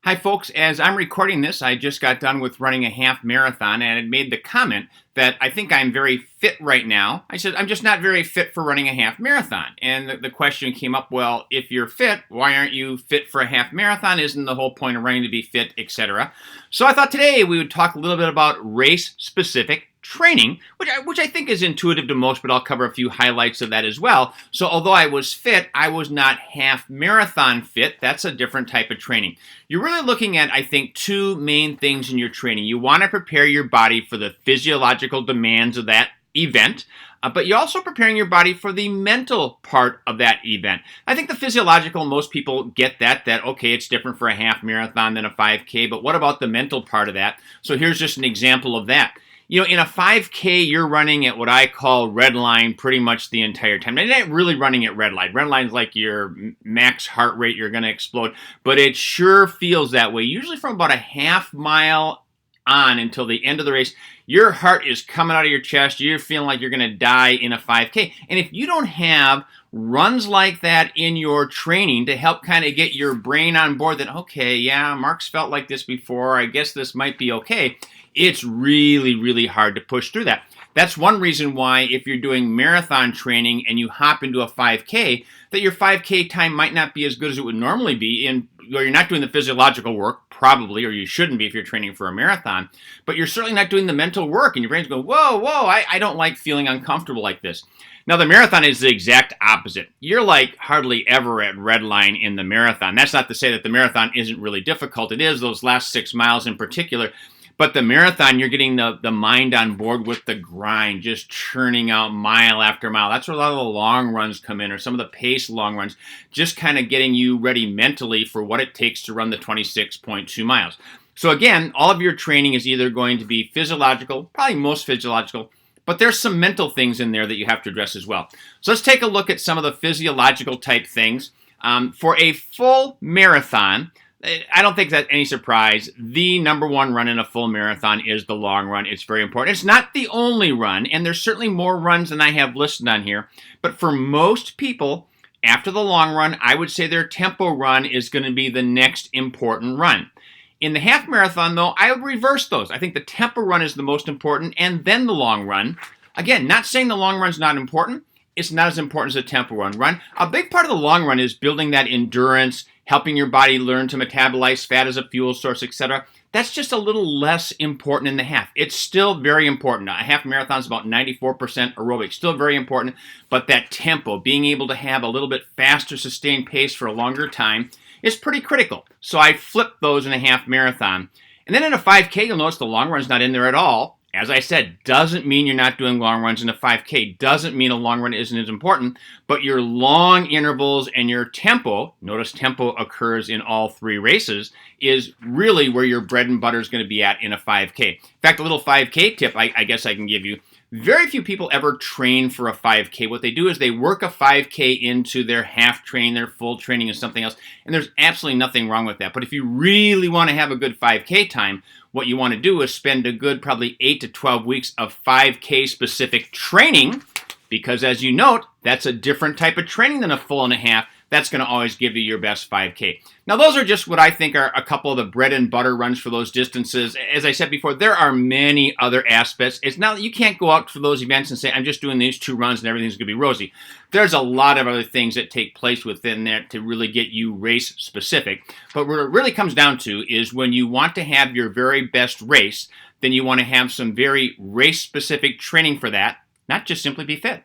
Hi, folks. As I'm recording this, I just got done with running a half marathon and had made the comment that I think I'm very fit right now. I said, I'm just not very fit for running a half marathon. And the question came up, well, if you're fit, why aren't you fit for a half marathon? Isn't the whole point of running to be fit, etc.? So I thought today we would talk a little bit about race-specific training, which I think is intuitive to most, but I'll cover a few highlights of that as well. So although I was fit, I was not half marathon fit. That's a different type of training. You're really looking at, I think, two main things in your training. You want to prepare your body for the physiological demands of that event, but you're also preparing your body for the mental part of that event. I think the physiological, most people get that okay, it's different for a half marathon than a 5K, but what about the mental part of that? So here's just an example of that. You know, in a 5K, you're running at what I call redline pretty much the entire time. Now, you're not really running at redline. Redline's like your max heart rate, you're going to explode. But it sure feels that way. Usually from about a half mile on until the end of the race, your heart is coming out of your chest. You're feeling like you're going to die in a 5K. And if you don't have runs like that in your training to help kind of get your brain on board that, okay, yeah, Mark's felt like this before. I guess this might be okay. It's really, really hard to push through that. That's one reason why if you're doing marathon training and you hop into a 5K, that your 5K time might not be as good as it would normally be. And you're not doing the physiological work, probably, or you shouldn't be if you're training for a marathon, but you're certainly not doing the mental work. And your brain's going, whoa, I don't like feeling uncomfortable like this. Now, the marathon is the exact opposite. You're like hardly ever at redline in the marathon. That's not to say that the marathon isn't really difficult. It is, those last 6 miles in particular. But the marathon, you're getting the mind on board with the grind, just churning out mile after mile. That's where a lot of the long runs come in, or some of the pace long runs, just kind of getting you ready mentally for what it takes to run the 26.2 miles. So again, all of your training is either going to be physiological, probably most physiological, but there's some mental things in there that you have to address as well. So let's take a look at some of the physiological type things. For a full marathon, I don't think that's any surprise. The number one run in a full marathon is the long run. It's very important. It's not the only run, and there's certainly more runs than I have listed on here. But for most people, after the long run, I would say their tempo run is going to be the next important run. In the half marathon, though, I would reverse those. I think the tempo run is the most important, and then the long run. Again, not saying the long run's not important. It's not as important as the tempo run. A big part of the long run is building that endurance, helping your body learn to metabolize fat as a fuel source, etc. That's just a little less important in the half. It's still very important. A half marathon is about 94% aerobic, still very important, but that tempo, being able to have a little bit faster sustained pace for a longer time, is pretty critical. So I flip those in a half marathon. And then in a 5K, you'll notice the long run's not in there at all. As I said, doesn't mean you're not doing long runs in a 5K, doesn't mean a long run isn't as important, but your long intervals and your tempo, notice tempo occurs in all three races, is really where your bread and butter is going to be at in a 5K. In fact, a little 5K tip I guess I can give you. Very few people ever train for a 5K. What they do is they work a 5K into their half training, their full training is something else, and there's absolutely nothing wrong with that. But if you really want to have a good 5K time, what you want to do is spend a good probably 8 to 12 weeks of 5K specific training, because as you note, that's a different type of training than a full and a half. That's going to always give you your best 5K. Now, those are just what I think are a couple of the bread and butter runs for those distances. As I said before, there are many other aspects. It's not that you can't go out for those events and say, I'm just doing these two runs and everything's going to be rosy. There's a lot of other things that take place within that to really get you race specific. But what it really comes down to is when you want to have your very best race, then you want to have some very race specific training for that, not just simply be fit.